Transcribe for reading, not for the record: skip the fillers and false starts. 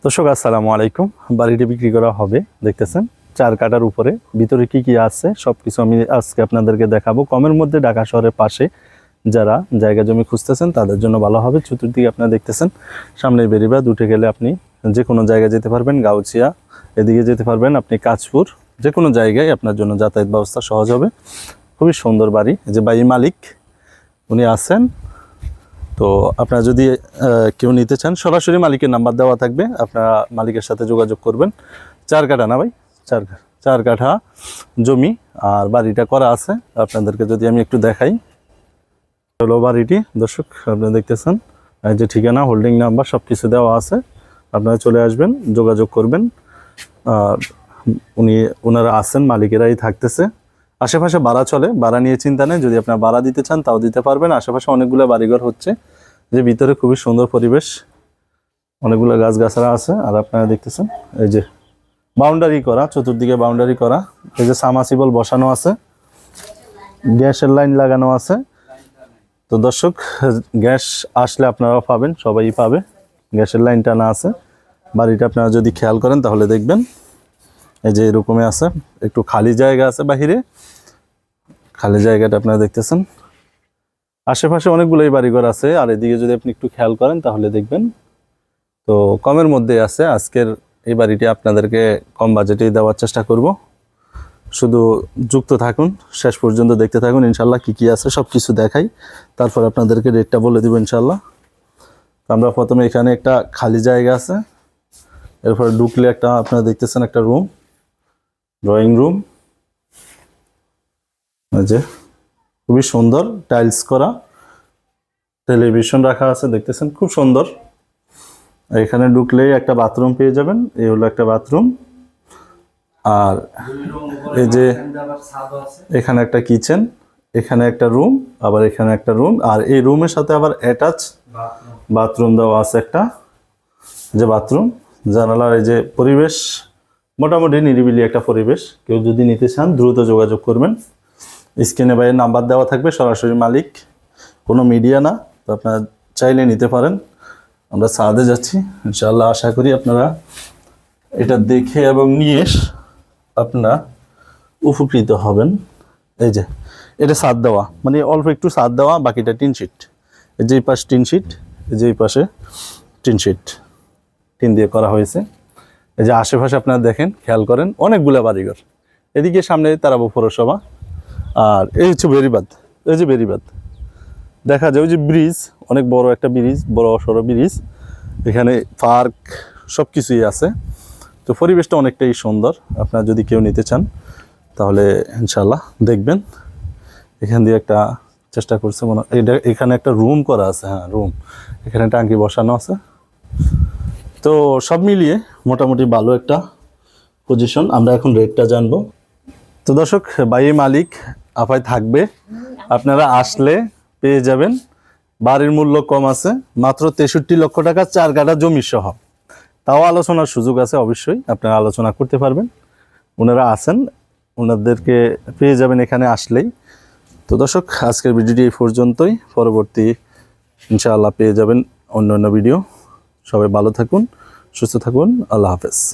দর্শক আসসালামু আলাইকুম। বাড়িটি বিক্রি করা হবে, দেখতেছেন 4 কাঠার উপরে। ভিতরে কি কি আছে সবকিছু আমি আজকে আপনাদেরকে দেখাবো। কমের মধ্যে ঢাকা শহরের পাশে যারা জায়গা জমি খুঁজতেছেন তাদের জন্য ভালো হবে। চতুর্দিকে আপনারা দেখতেছেন, সামনে বেরিবাদ উঠে গেলে আপনি যে কোনো জায়গায় যেতে পারবেন। গাউছিয়া এদিকে যেতে পারবেন, আপনি কাঁচপুর, যে কোনো জায়গায় আপনার জন্য যাতায়াত ব্যবস্থা সহজ হবে। খুবই সুন্দর বাড়ি। যে বাড়ি মালিক উনি আছেন, তো আপনারা যদি কেউ নিতে চান সরাসরি মালিকের নাম্বার দেওয়া থাকবে, আপনারা মালিকের সাথে যোগাযোগ করবেন। 4 কাঠা না ভাই, 4 কাঠা জমি আর বাড়িটা করা আছে। আপনাদেরকে যদি আমি একটু দেখাই, হলো বাড়িটি। দর্শক আপনারা দেখতেছেন, এই যে ঠিকানা, হোল্ডিং নাম্বার সব কিছু দেওয়া আছে। আপনারা চলে আসবেন, যোগাযোগ করবেন। আর ওনারা আছেন, মালিকেরাই থাকতেছে। আশেপাশে ভাড়া চলে, ভাড়া নিয়ে চিন্তা নেই। যদি আপনার ভাড়া দিতে চান তাও দিতে পারবেন। আশেপাশে অনেকগুলো বাড়িঘর হচ্ছে, যে ভিতরে খুবই সুন্দর পরিবেশ, অনেকগুলো গাছগাছরা আছে। আর আপনারা দেখতেছেন এই যে বাউন্ডারি করা, চতুর্দিকে বাউন্ডারি করা। এই যে সাবমার্সিবল বসানো আছে, গ্যাসের লাইন লাগানো আছে। তো দর্শক, গ্যাস আসলে আপনারাও পাবেন, সবাই পাবে। গ্যাসের লাইন টানা আছে। বাড়িটা আপনারা যদি খেয়াল করেন তাহলে দেখবেন এই যে এরকমই আছে। একটু খালি জায়গা আছে বাহিরে, খালি জায়গাটা আপনারা দেখতেছেন। আশেপাশে অনেকগুলোই বাড়িঘর আছে। আর এদিকে যদি আপনি একটু খেয়াল করেন তাহলে দেখবেন তো কমের মধ্যে আছে। আজকের এই বাড়িটি আপনাদেরকে কম বাজেটেই দেওয়ার চেষ্টা করব। শুধু যুক্ত থাকুন, শেষ পর্যন্ত দেখতে থাকুন। ইনশাল্লাহ কি কি আছে সব কিছু দেখাই, তারপর আপনাদেরকে রেটটা বলে দিব ইনশাল্লাহ। আমরা প্রথমে এখানে একটা খালি জায়গা আছে, এরপরে ঢুকলে একটা আপনারা দেখতেছেন একটা রুম, ড্রয়িং রুম। এই যে খুবই সুন্দর টাইলস করা, টেলিভিশন রাখা আছে, দেখতেছেন খুব সুন্দর। এখানে ঢুকলেই একটা বাথরুম পেয়ে যাবেন। এই হলো একটা বাথরুম। আর এই যে এখানে একটা কিচেন, এখানে একটা রুম, আবার এখানে একটা রুম। আর এই রুমের সাথে আবার অ্যাটাচ বাথরুম দেওয়া আছে একটা, যে বাথরুম। জানালার এই যে পরিবেশ, মোটামুটি নিরিবিলি একটা পরিবেশ। কেউ যদি নিতে চান দ্রুত যোগাযোগ করবেন। স্ক্রিনে বাইরের নাম্বার দেওয়া থাকবে, সরাসরি মালিক, কোনো মিডিয়া না। তো আপনারা চাইলে নিতে পারেন। আমরা ছাদে যাচ্ছি, ইনশাআল্লাহ আশা করি আপনারা এটা দেখে এবং নিয়ে আপনারা উপকৃত হবেন। এই যে এটা ছাদ দেওয়া, মানে অল্প একটু ছাদ দেওয়া, বাকিটা টিন শিট। এই যে এই পাশে টিন শিট, এই যে এই পাশে টিন শিট, টিন দিয়ে করা হয়েছে। এই যে আশেপাশে আপনারা দেখেন, খেয়াল করেন, অনেকগুলো বাড়িঘর। এদিকে সামনে তারাবো পৌরসভা। আর এই হচ্ছে বেরিবাদ, এই যে বেরিবাদ দেখা যায়। ওই যে ব্রিজ, অনেক বড় একটা ব্রিজ, বড় সড়ো ব্রিজ। এখানে পার্ক সব কিছুই আছে। তো পরিবেশটা অনেকটাই সুন্দর। আপনারা যদি কেউ নিতে চান তাহলে ইনশাল্লাহ দেখবেন। এখান দিয়ে একটা চেষ্টা করছে মনে, এটা এখানে একটা রুম করা আছে। হ্যাঁ, রুম, এখানে টাঙ্কি বসানো আছে। তো সব মিলিয়ে মোটামুটি ভালো একটা পজিশন। আমরা এখন রেটটা জানবো। তো দর্শক, বাড়ির মালিক আপায় থাকবে, আপনারা আসলে পেয়ে যাবেন। বাড়ির মূল্য কম আছে, মাত্র 63 লক্ষ টাকা, 4 কাঠা জমি সহ। তাও আলোচনার সুযোগ আছে, অবশ্যই আপনারা আলোচনা করতে পারবেন। ওনারা আছেন, ওনাদেরকে পেয়ে যাবেন এখানে আসলেই। তো দর্শক, আজকের ভিডিওটি এই পর্যন্তই। পরবর্তী ইনশাআল্লাহ পেয়ে যাবেন অন্য ভিডিও। সবাই ভালো থাকুন, সুস্থ থাকুন। আল্লাহ হাফেজ।